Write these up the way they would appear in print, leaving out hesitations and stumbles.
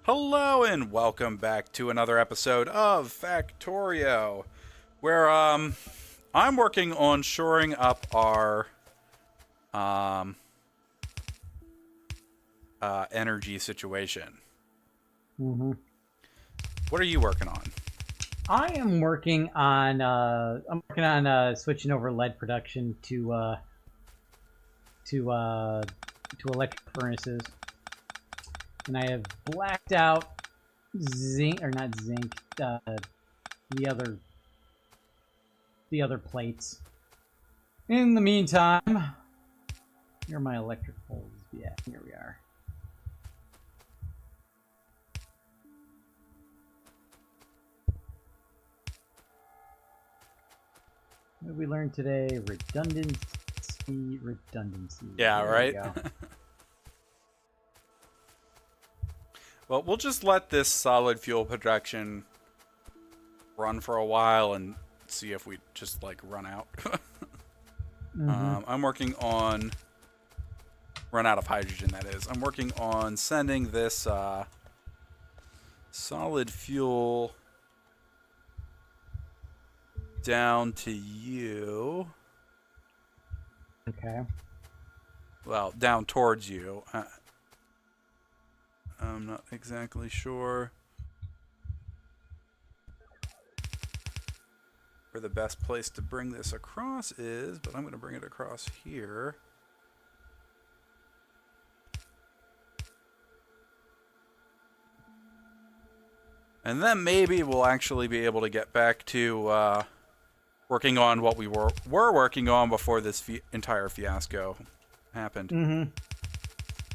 Hello and welcome back to another episode of Factorio, where I'm working on shoring up our um energy situation. hmm What are you working on? I am working on switching over lead production to uh, to electric furnaces, and I have blacked out zinc or not zinc, the other the other plates. In the meantime, here are my electric poles. Yeah, here we are. What did we learn today? Redundancy. Yeah, There we right? go. Well, we'll just let this solid fuel production run for a while and see if we just like run out. I'm working on run out of hydrogen, that is. I'm working on sending this solid fuel down to you. Okay. Well, down towards you. I'm not exactly sure where the best place to bring this across is, but I'm going to bring it across here. And then maybe we'll actually be able to get back to working on what we were working on before this entire fiasco happened.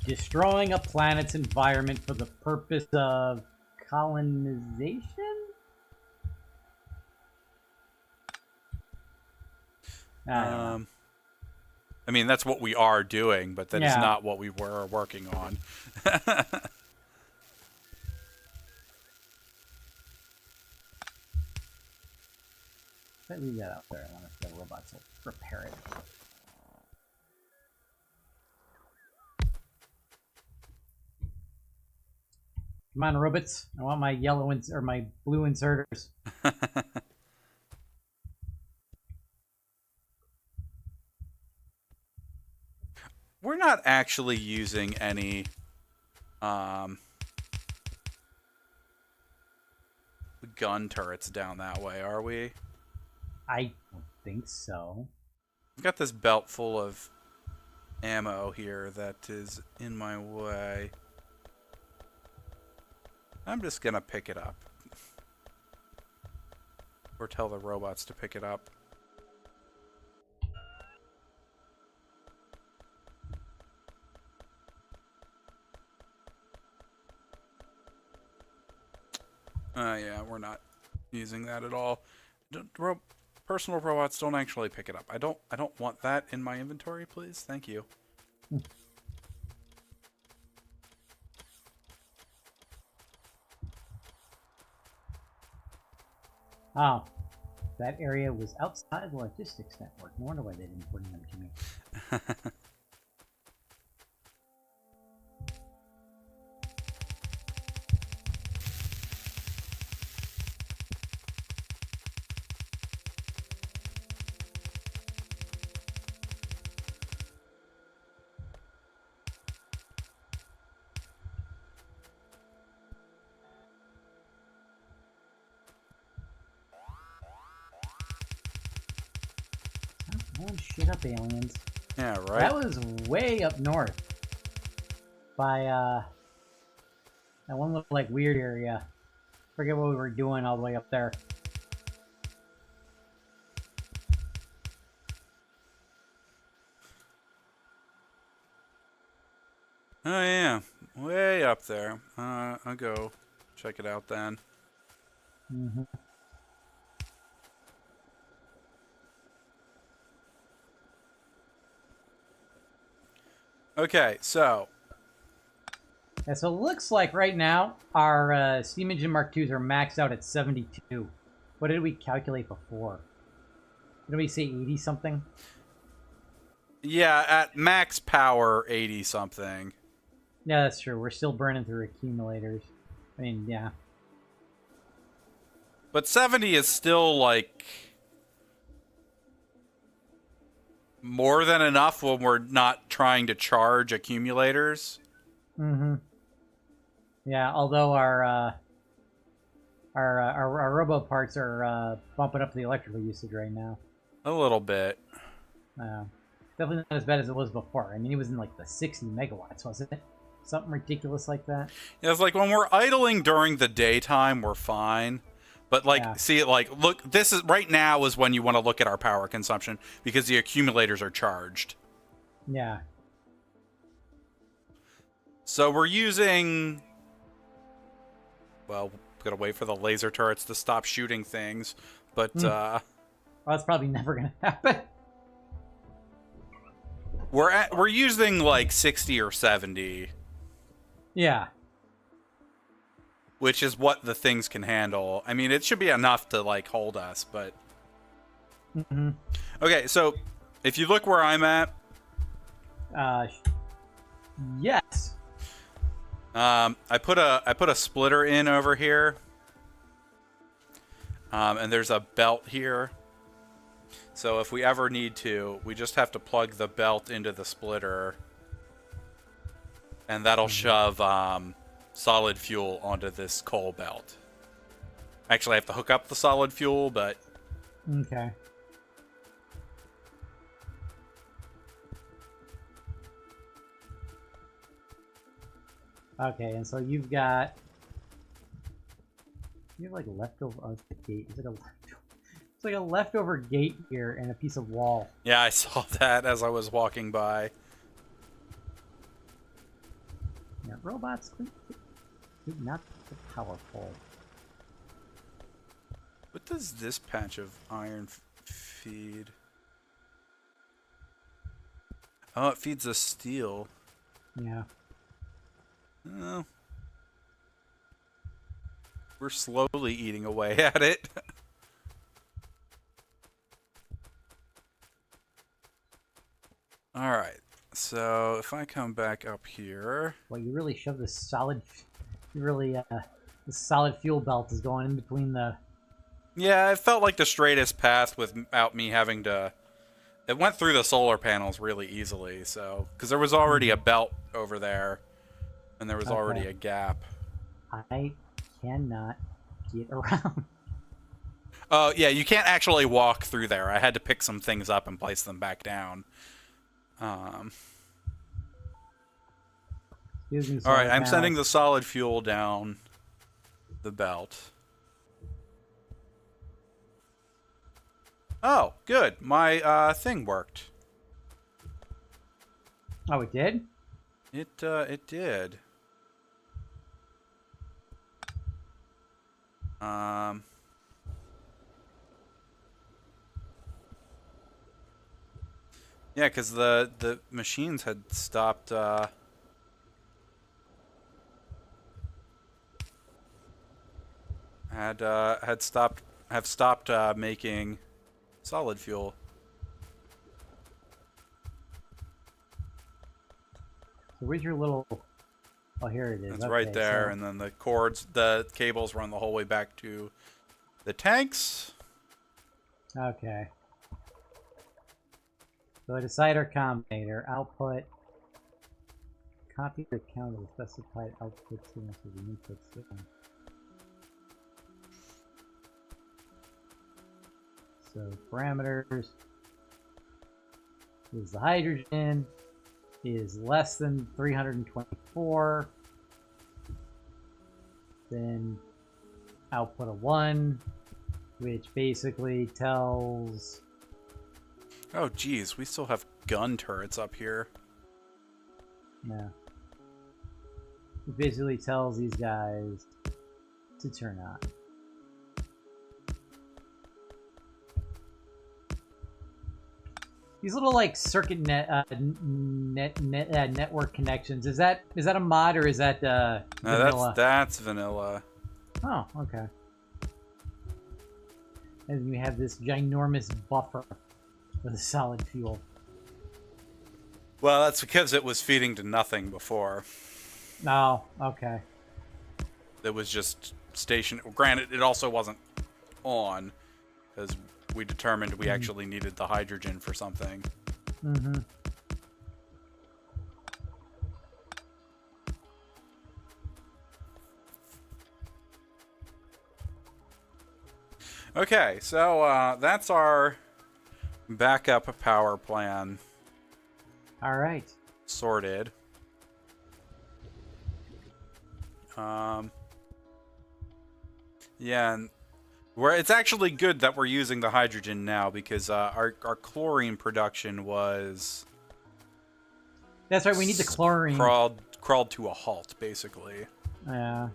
Destroying a planet's environment for the purpose of colonization? I mean, that's what we are doing, but that is not what we were working on. Let's leave that out there. I wonder if the robots will repair it. Come on, robots. I want my yellow or my blue inserters. We're not actually using any gun turrets down that way, are we? I don't think so. I've got this belt full of ammo here that is in my way. I'm just gonna pick it up. Or tell the robots to pick it up. Yeah, we're not using that at all. Personal robots don't actually pick it up. I don't want that in my inventory, please. Thank you. Oh, that area was outside the logistics network. No wonder why they didn't bring them to me. Shit up, aliens. Yeah, right? That was way up north. By, that one little, like, weird area. Forget what we were doing all the way up there. Oh, yeah. Way up there. I'll go check it out then. Okay, so. Yeah, so it looks like right now our steam engine Mark IIs are maxed out at 72. What did we calculate before? Did we say 80 something? Yeah, at max power, 80 something. Yeah, that's true. We're still burning through accumulators. I mean, yeah. But 70 is still, like, more than enough when we're not trying to charge accumulators. Mm-hmm. Yeah, although our robo parts are bumping up the electrical usage right now. A little bit. Definitely not as bad as it was before. I mean, it was in like the 60 megawatts, wasn't it? Something ridiculous like that. Yeah, it's like when we're idling during the daytime, we're fine. But, like, Yeah. see, like, look, this is right now is when you want to look at our power consumption because the accumulators are charged. Yeah. So we're using. Well, gotta wait for the laser turrets to stop shooting things. But, Well, that's probably never gonna happen. we're using, like, 60 or 70. Yeah. Which is what the things can handle. I mean, it should be enough to, like, hold us, but... Mm-hmm. Okay, so, if you look where I'm at... Yes. I put a splitter in over here. And there's a belt here. So if we ever need to, we just have to plug the belt into the splitter. And that'll shove solid fuel onto this coal belt. Actually, I have to hook up the solid fuel, but... Okay. Okay, and so you have like leftover gate. It's like a leftover gate here and a piece of wall. Yeah, I saw that as I was walking by. Yeah, robots, not the powerful. What does this patch of iron feed? Oh, it feeds us steel. Yeah. Oh. We're slowly eating away at it. Alright, so if I come back up here... Well, you really shove this solid... the solid fuel belt is going in between the... Yeah, it felt like the straightest path without me having to... It went through the solar panels really easily, so... Because there was already a belt over there, and there was already a gap. I cannot get around. Oh, yeah, you can't actually walk through there. I had to pick some things up and place them back down. Alright, I'm sending the solid fuel down the belt. Oh, good. My thing worked. Oh, it did? It did. Yeah, because the machines had stopped. Have stopped making solid fuel. So where's your little... Oh, here it is. It's right there, so... and then the cables run the whole way back to the tanks. Okay. So a decider combinator output. Copy the count of the specified output signal to the input signal. So parameters is the hydrogen is less than 324. Then output of 1, which basically tells... Oh, geez, we still have gun turrets up here. Yeah. It basically tells these guys to turn on. These little like circuit network connections. Is that a mod or is that vanilla? That's vanilla. Oh, okay. And you have this ginormous buffer with a solid fuel. Well, that's because it was feeding to nothing before. Oh, okay. that was just station. Granted, it also wasn't on because we determined we actually needed the hydrogen for something. Mm-hmm. Okay, so that's our backup power plan All right. sorted. Yeah, and it's actually good that we're using the hydrogen now because our chlorine production was That's right. We need the chlorine. crawled to a halt, basically. Yeah.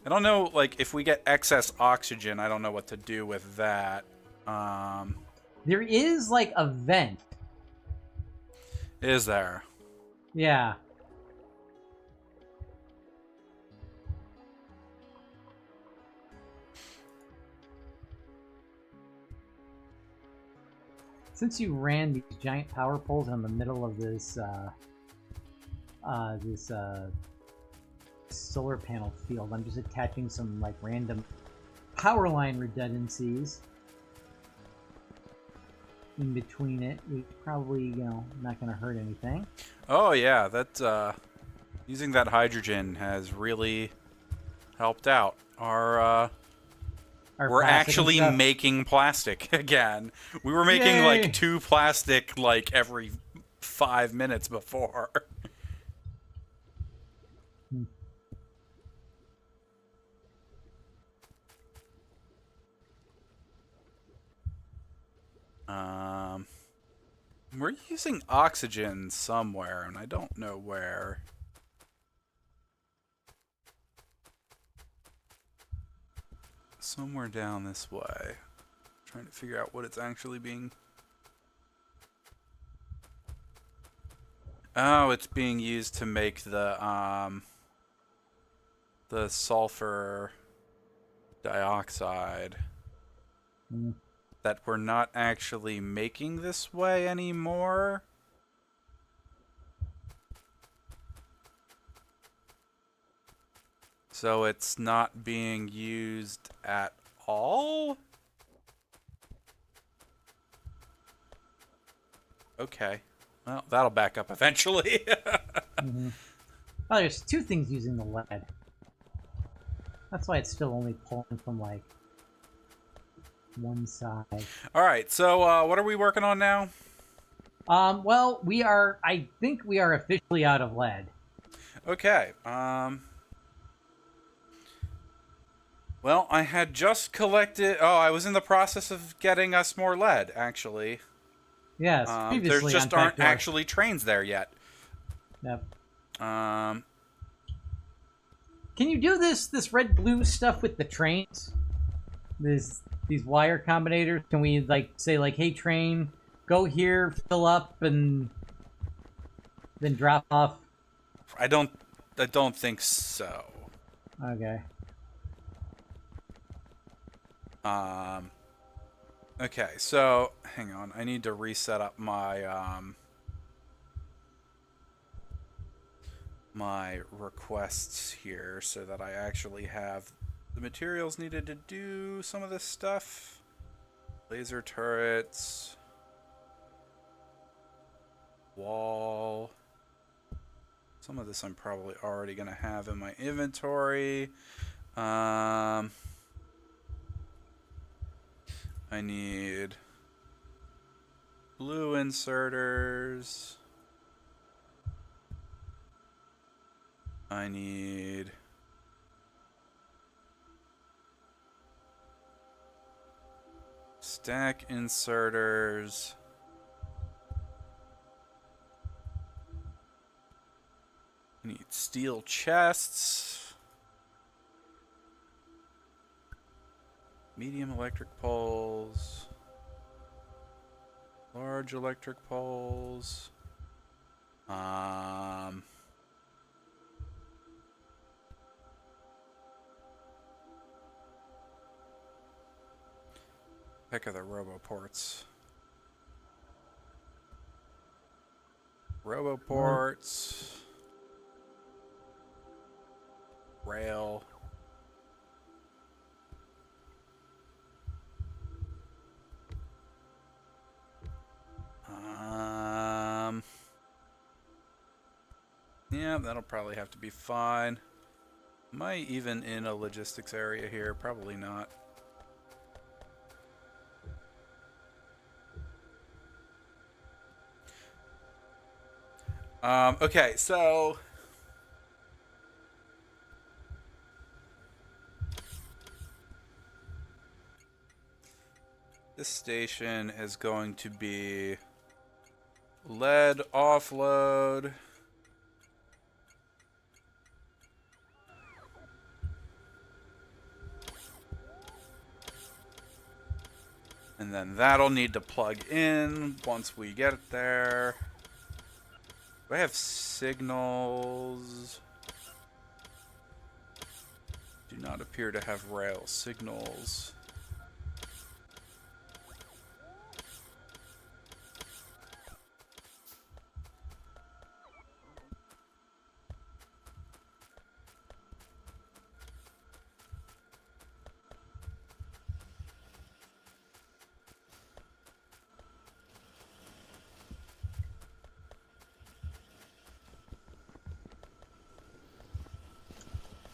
I don't know, like, if we get excess oxygen, I don't know what to do with that. There is like a vent. Is there? Yeah. Since you ran these giant power poles in the middle of this solar panel field, I'm just attaching some like random power line redundancies in between it, which probably, you know, not going to hurt anything. Oh yeah, that using that hydrogen has really helped out. We're actually making plastic again. We were making Yay! like 2 plastic like every 5 minutes before. We're using oxygen somewhere, and I don't know where. Somewhere down this way. Trying to figure out what it's actually being. Oh, it's being used to make the sulfur dioxide. That we're not actually making this way anymore. So it's not being used at all? Okay. Well, that'll back up eventually. Oh, there's 2 things using the lead. That's why it's still only pulling from like one side. All right, so what are we working on now? Well, I think we are officially out of lead. Okay. Well, I had just collected. Oh, I was in the process of getting us more lead, actually. Yes, There previously just on aren't Factorio. actually trains there yet. Yep. Um, Can you do this red blue stuff with the trains? These wire combinators. Can we like say like, hey train, go here, fill up, and then drop off? I don't think so. Okay. Okay, so hang on. I need to reset up my my requests here so that I actually have the materials needed to do some of this stuff. Laser turrets, wall. Some of this I'm probably already gonna have in my inventory. I need blue inserters. I need stack inserters. I need steel chests. Medium electric poles. Large electric poles. Heck of the roboports. Roboports. Rail. Yeah, that'll probably have to be fine. Am I even in a logistics area here? Probably not. Okay, so this station is going to be lead offload. And then that'll need to plug in once we get it there. Do I have signals? Do not appear to have rail signals.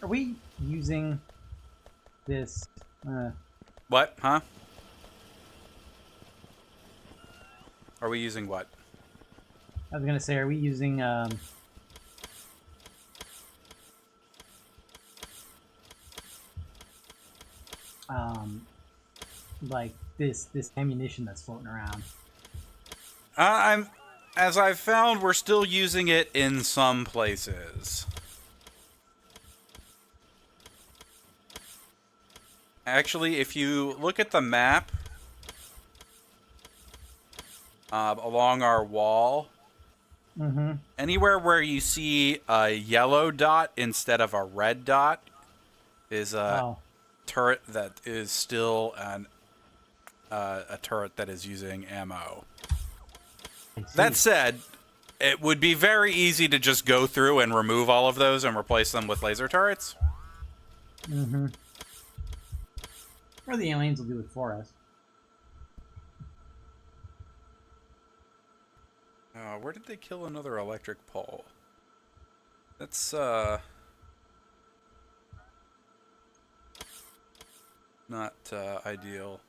Are we using this? What? Huh? Are we using what? I was gonna say, are we using like this ammunition that's floating around? As I've found, we're still using it in some places. Actually, if you look at the map along our wall, anywhere where you see a yellow dot instead of a red dot is a turret that is still a turret that is using ammo. That said, it would be very easy to just go through and remove all of those and replace them with laser turrets. Or the aliens will do it for us. Where did they kill another electric pole? That's, not, ideal.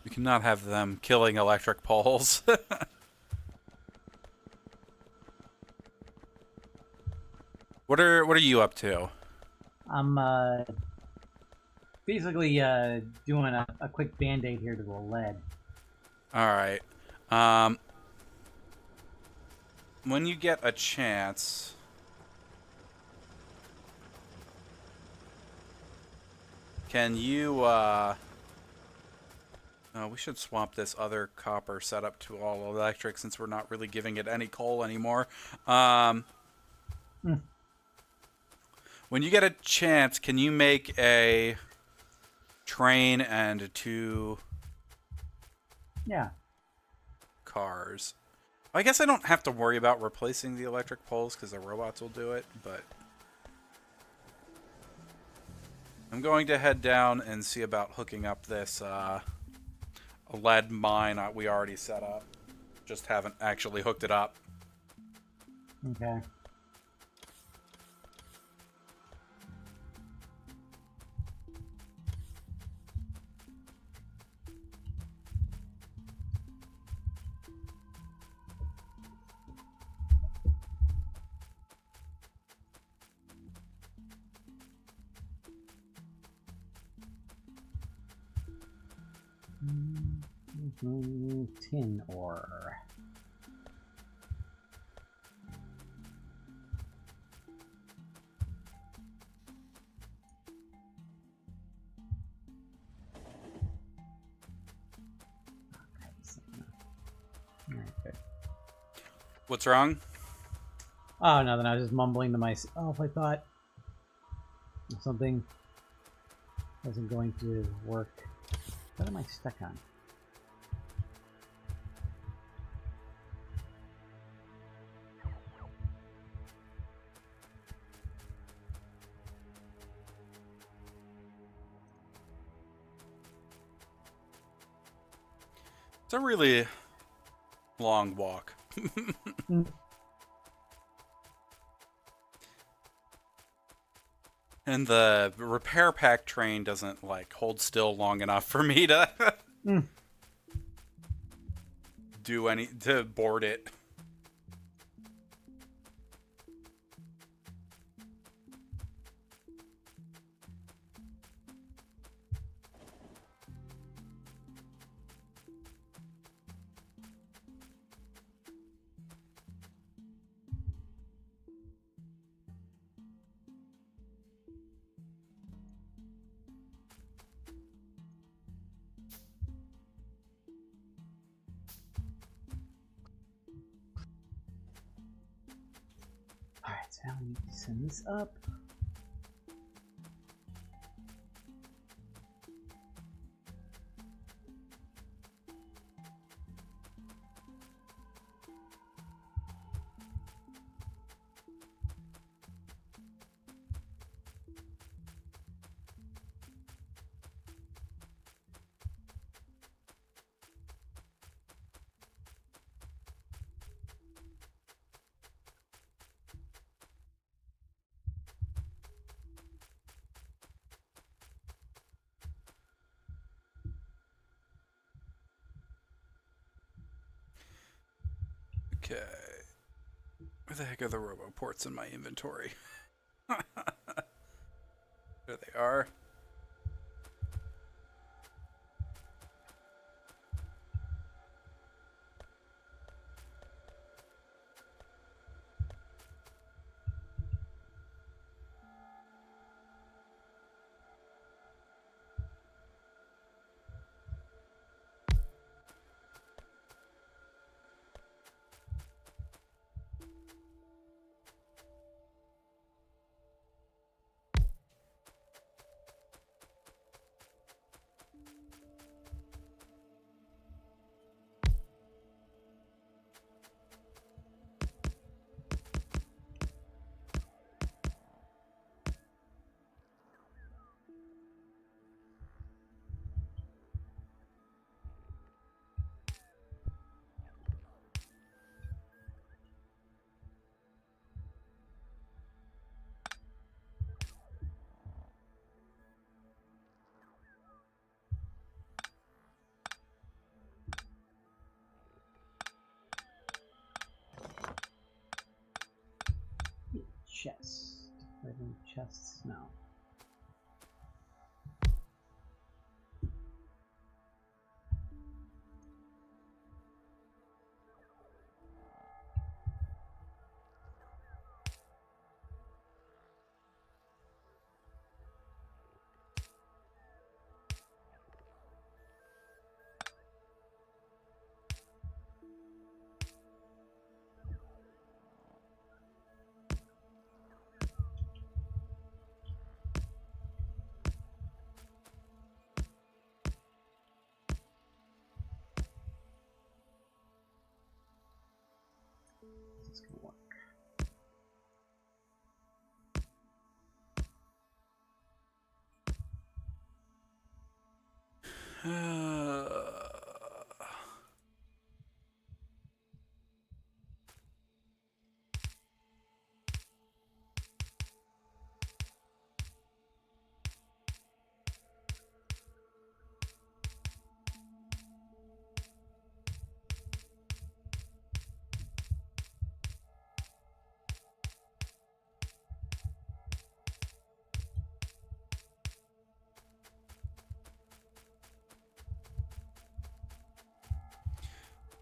We cannot have them killing electric poles. What are you up to? I'm basically doing a quick band-aid here to the lead. Alright. When you get a chance, can you we should swap this other copper setup to all electric since we're not really giving it any coal anymore. When you get a chance, can you make a train and 2 cars? I guess I don't have to worry about replacing the electric poles because the robots will do it, but I'm going to head down and see about hooking up this lead mine we already set up. Just haven't actually hooked it up. Okay. Tin ore. What's wrong? Oh, nothing. I was just mumbling to myself. I thought something wasn't going to work. What am I stuck on? It's a really long walk. And the repair pack train doesn't, like, hold still long enough for me to to board it. Alright, so now we need to send this up. Okay. Where the heck are the roboports in my inventory? There they are. Chest. Where do chests smell? It's gonna work.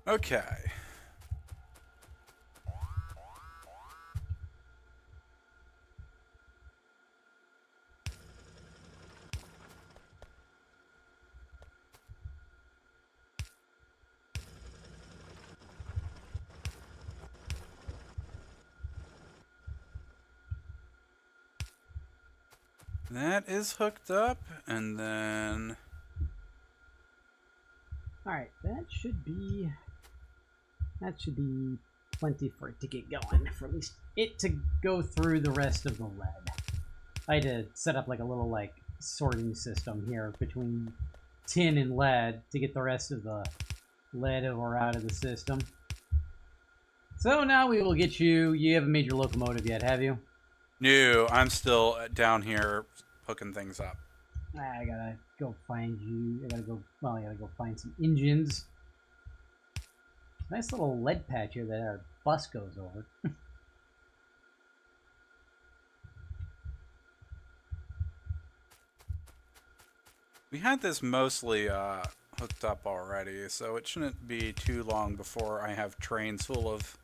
Okay. That is hooked up, and then... Alright, that should be plenty for it to get going, for at least it to go through the rest of the lead. I had to set up like a little like sorting system here between tin and lead to get the rest of the lead ore out of the system. So now we will get you. You haven't made your locomotive yet, have you? No, I'm still down here hooking things up. I gotta go find you. I gotta go. Well, I gotta go find some engines. Nice little lead patch here that our bus goes over. We had this mostly hooked up already, so it shouldn't be too long before I have trains full of...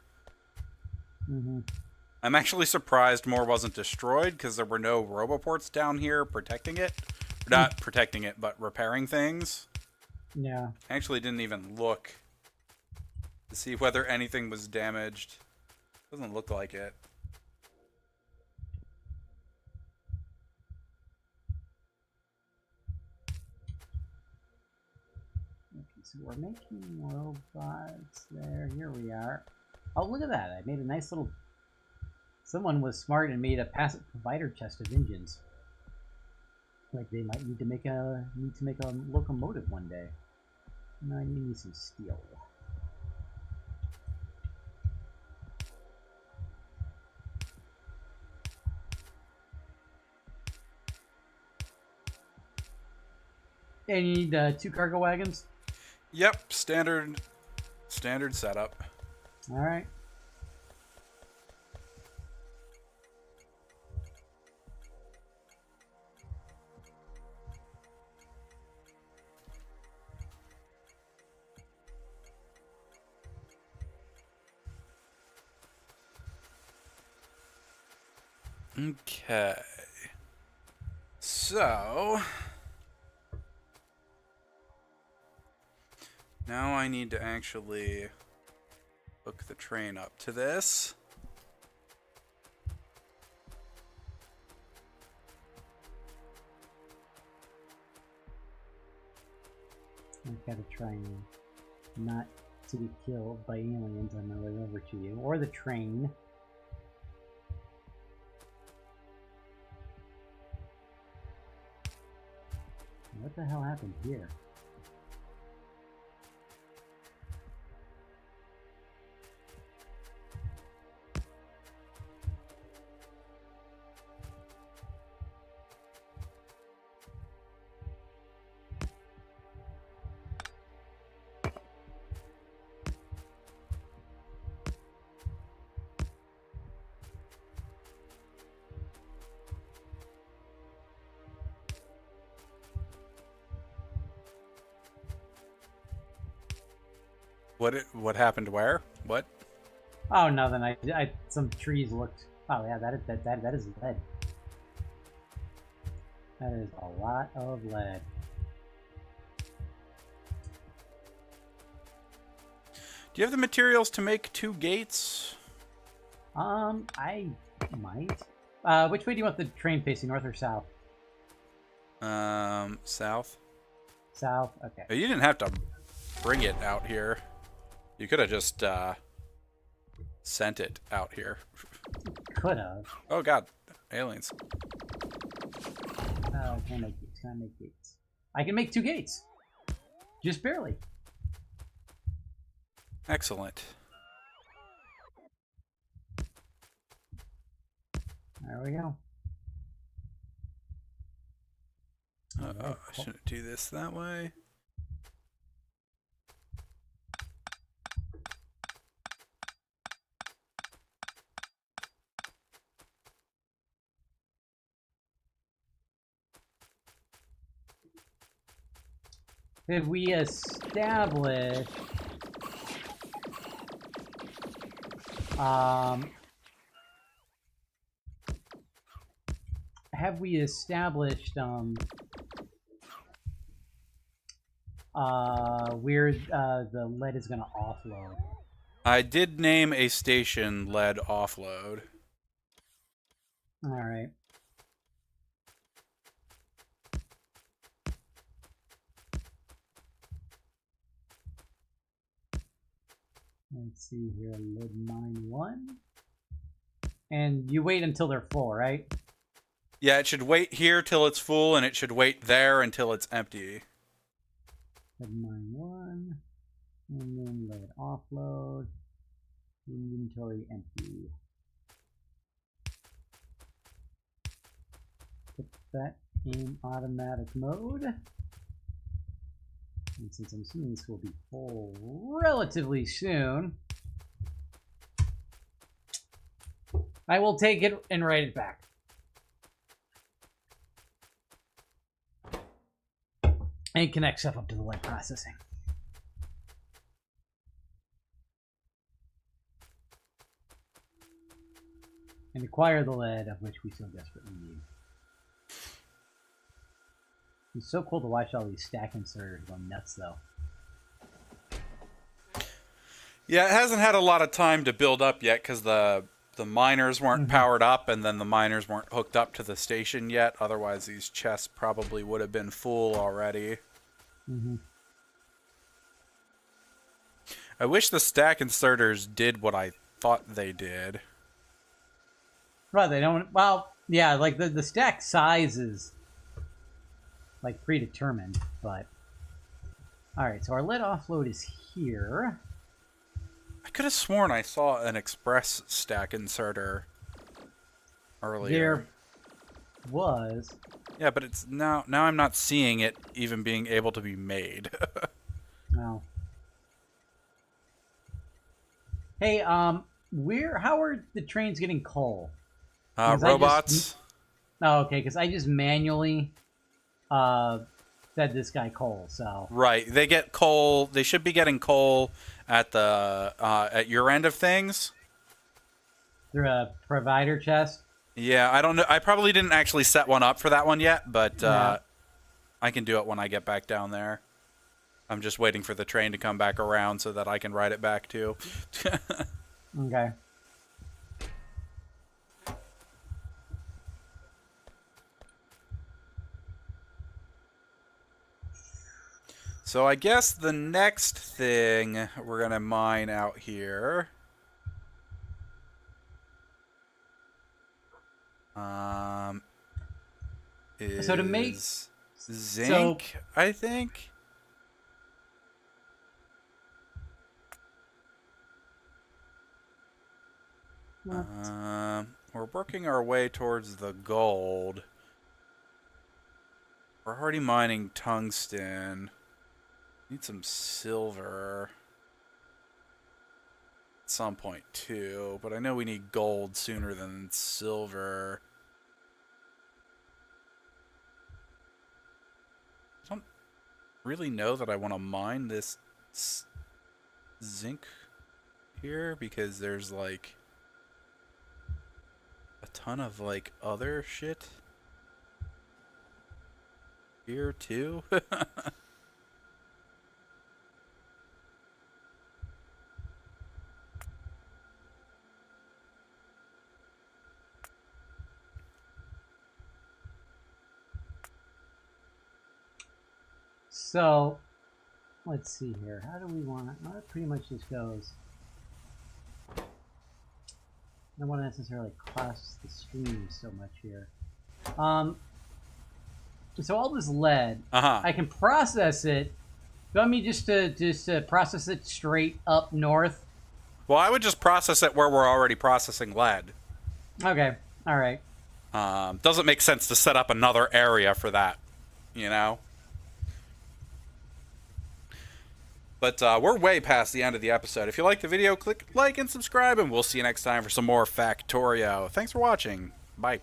I'm actually surprised more wasn't destroyed, because there were no roboports down here protecting it. Not protecting it, but repairing things. Yeah. I actually didn't even look to see whether anything was damaged. Doesn't look like it. Okay, so we're making robots there. Here we are. Oh, look at that. I made a nice little... Someone was smart and made a passive provider chest of engines. Like they might need to make a locomotive one day. No, I need some steel. And you need 2 cargo wagons? Yep, standard setup. Alright. Okay. So... now I need to actually hook the train up to this. I've got to try and not to be killed by aliens on my way over to you. Or the train. What the hell happened here? What happened where? What? Oh, nothing. I some trees looked. Oh yeah, that is lead. That is a lot of lead. Do you have the materials to make 2 gates? I might. Which way do you want the train facing, north or south? South. South. Okay. You didn't have to bring it out here. You could have just sent it out here. Could have. Oh god, aliens. Can I make gates? Can I make gates? I can make 2 gates. Just barely. Excellent. There we go. I shouldn't do this that way. Have we established where the lead is going to offload? I did name a station lead offload. All right. Let's see here, lead mine 1. And you wait until they're full, right? Yeah, it should wait here till it's full, and it should wait there until it's empty. Lead mine 1. And then lead offload. Inventory empty. Put that in automatic mode. And since I'm assuming this will be full relatively soon, I will take it and write it back. And connect stuff up to the lead processing. And acquire the lead, of which we so desperately need. It's so cool to watch all these stack inserters go nuts, though. Yeah, it hasn't had a lot of time to build up yet because the miners weren't powered up, and then the miners weren't hooked up to the station yet. Otherwise, these chests probably would have been full already. I wish the stack inserters did what I thought they did. Right, they don't... Well, yeah, like the stack size is like predetermined, but... Alright, so our lead offload is here. I could have sworn I saw an express stack inserter earlier. There was. Yeah, but it's now I'm not seeing it even being able to be made. No. Hey, how are the trains getting coal? Robots. Oh, okay, because I just manually fed this guy coal, so. Right, they get coal. They should be getting coal at the at your end of things. Through a provider chest. Yeah, I don't know. I probably didn't actually set one up for that one yet, but Yeah. I can do it when I get back down there. I'm just waiting for the train to come back around so that I can ride it back too. Okay. So I guess the next thing we're going to mine out here is So to make zinc, I think. We're working our way towards the gold. We're already mining tungsten. Need some silver at some point too, but I know we need gold sooner than silver. I don't really know that I want to mine this zinc here because there's like a ton of like other shit here too. So, let's see here. How do we want it? Well, it pretty much just goes. I don't want to necessarily cross the streams so much here. So all this lead, I can process it. You want me just to process it straight up north? Well, I would just process it where we're already processing lead. Okay. All right. Doesn't make sense to set up another area for that, you know? But we're way past the end of the episode. If you like the video, click like and subscribe, and we'll see you next time for some more Factorio. Thanks for watching. Bye.